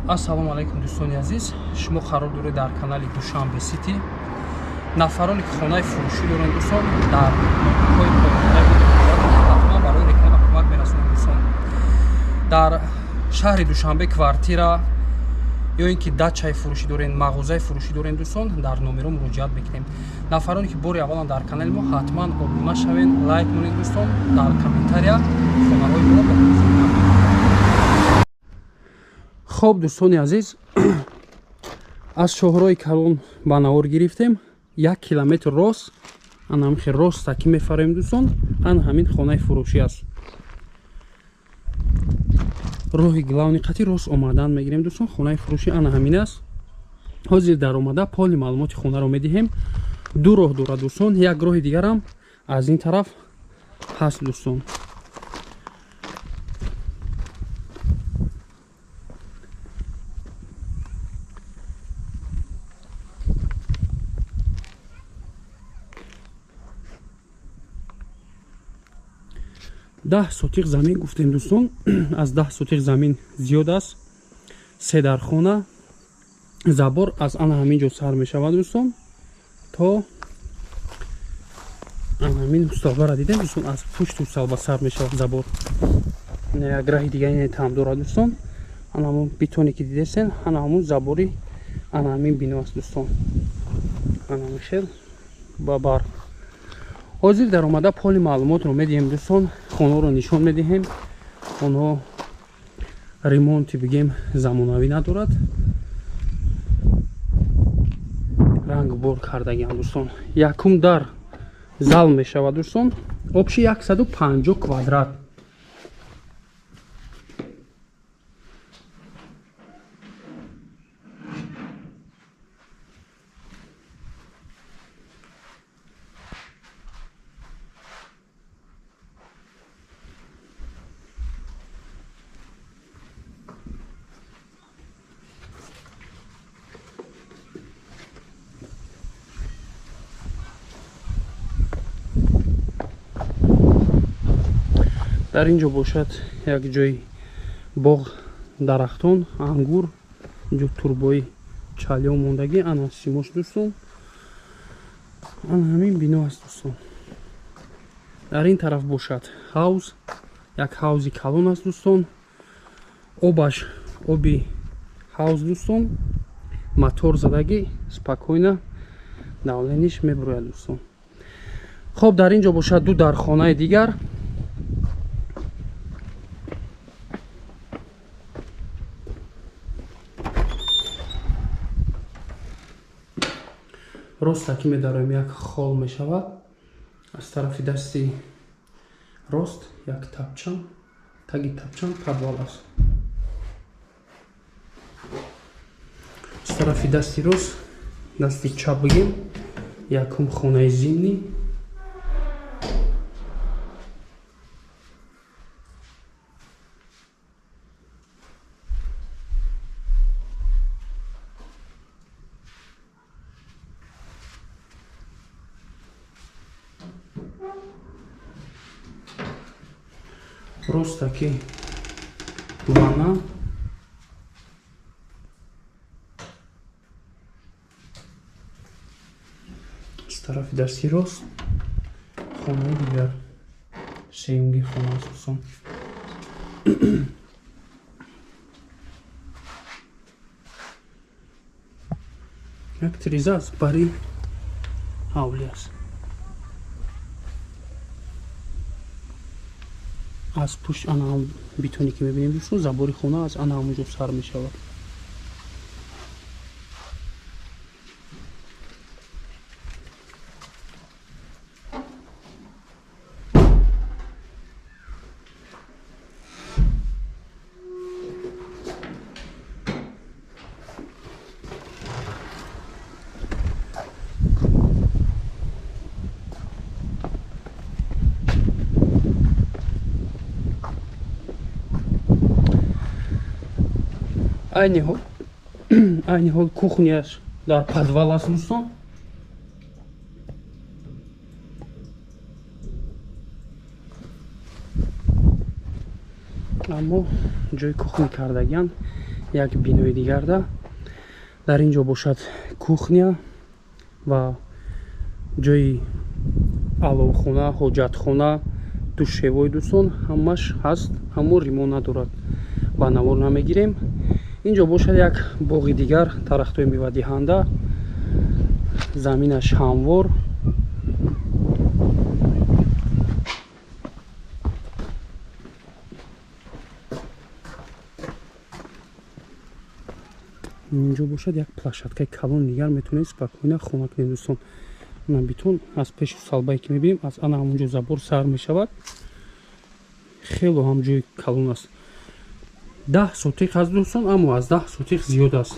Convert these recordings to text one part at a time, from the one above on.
Ассалому алайкум дӯстони азиз. Шумо қарор доред дар канали Душанбе Сити нафароне ки хонаи фурӯшӣ доранд дӯстон дар ҳои ҳатман барои реклама кӯмак мерасонем дӯстон. Дар шаҳри Душанбе квартира ё ин ки дачаи фурӯшӣ дорем, мағозаи фурӯшӣ дорем дӯстон, дар номеро муроҷиат бикунем. Нафароне ки бори аввалан дар канали мо ҳатман обуна шавен, лайк монед дӯстон, дар комментария хонаҳои мо ба хоб дӯстони азиз, аз шоҳрои Калон ба Навор гирифтем 1 километр рост, ана ҳамин хел рост таки мефарем дӯстон, ана ҳамин хонаи фурӯшӣ аст. роҳи главни қати рост омадан мегирем дӯстон, хонаи фурӯшӣ ана ҳамин аст. ҳозир дар омада поли маълумоти хонаро медиҳем. Ду роҳ дорад дӯстон, як роҳи дигарам аз ин тараф ҳаст дӯстон. Даҳ сотиқ замин гуфтем дӯстон, аз 10 сотиқ замин зиёд аст. 3 дар хона, забор аз ана ҳамин ҷо сар мешавад дӯстон, то ана ҳамин усталбара дидем дӯстон, аз пушти усталба сар мешавад забор. ина як раҳи дигари не там дорад дӯстон, ана ҳамун битоне ки дидесен, ана ҳамун забори ана ҳамин бино аст дӯстон. ана ҳамин хел ба бар. ҳозир дар омада поли маълумотро медиҳем дӯстон, хонаро нишон медиҳем. онҳо ремонти бигем замонавӣ надорад, рангбор кардагиам дӯстон. Якум дар зал мешавад дӯстон, обши 150 квадрат. дар ин ҷо бошад як ҷои боғ, дарахтон, ангур, ҷо турбои чалё мондагӣ, ана симош дӯстон, ана ҳамин бино аст дӯстон. дар ин тараф бошад ҳавз, як ҳавзи калон аст дӯстон, обаш оби ҳавз дӯстон, мотор задагӣ спокойна давлениш мебурояд дӯстон. хоб, дар ин ҷо бошад ду дархонаи дигар. роста ки медароем як хол мешавад, аз тарафи дасти рост як тапчан, таги тапчан подвал аст. аз тарафи дасти рост, дасти чап бигем, якум хонаи зимнӣ. ростаки ванна, аз тарафи дасти рост хонаи дигар, сеюмги хона аст дӯстон. як тиреза аст, бари ҳавлӣ аст. аз пушт ана ҳам битоне ки мебинем дӯстон, забори хона аз ана ҳамон ҷо сар мешавад. айни ҳол кухняш дар подвал аст дӯстон. аммо ҷои кухня кардагиан як бинои дигарда. дар ин ҷо бошад кухня ва ҷои аловхона, ҳоҷатхона, душевой дӯстон ҳамаш ҳаст, аммо римон надорад, ба навор намегирем. ин ҷо бошад як боғи дигар, дарахтҳои мевадиҳанда, заминаш ҳамвор. инҷо бошад як плашадкаи калон дигар, метавонед спокойна хона кунед дӯстон. ана битон аз пеши салбае ки мебинем, аз ана ҳамонҷо забор сар мешавад. хело ҳам ҷои калон аст. 10 сотиқ аст дӯстон, аммо аз 10 сотиқ зиёд аст.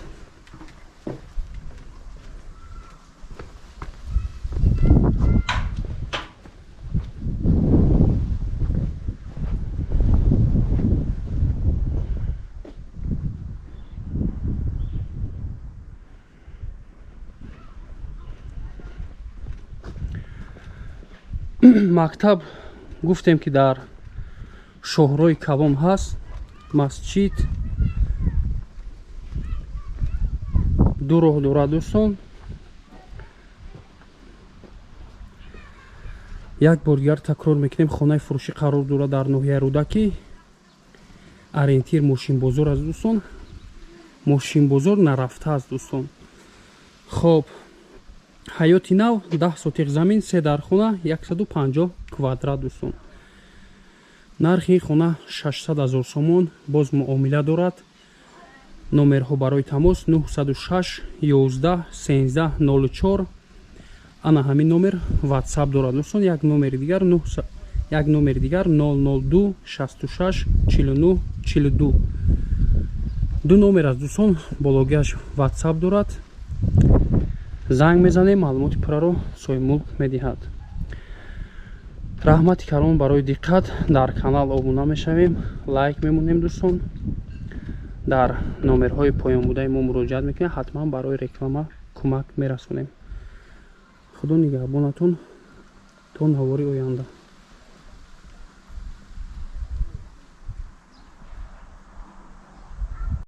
мактаб гуфтем ки дар шоҳрои калон ҳаст. масҷид ду роҳ дорад дӯстон. як бор дигар такрор мекунем, хонаи фурӯшӣ қарор дорад дар ноҳияи рӯдакӣ. ориентир мошинбозор аст дӯстон. мошинбозор нарафтааст дӯстон. хоб, ҳаёти нав, 10 сотиқ замин, 3 дар хона, 150 квадрат дӯстон. нархи ин хона 600 000 сомон. боз муомила дорад. номерҳо барои тамос 906 11 13 04. ана ҳамин номер ватсап дорад дӯстон. як номери дигар 002 66 49 42. ду номер аст дӯстон. бологиаш ватсап дорад. занг мезанем, маълумоти пурраро соҳибмулк медиҳад. раҳмати калон барои диққат. дар канал обуна мешавем, лайк мемонем дӯстон. дар номерҳои поёнбудаи мо муроҷиат мекунем, ҳатман барои реклама кӯмак мерасонем. худо нигаҳбонатон то навори оянда.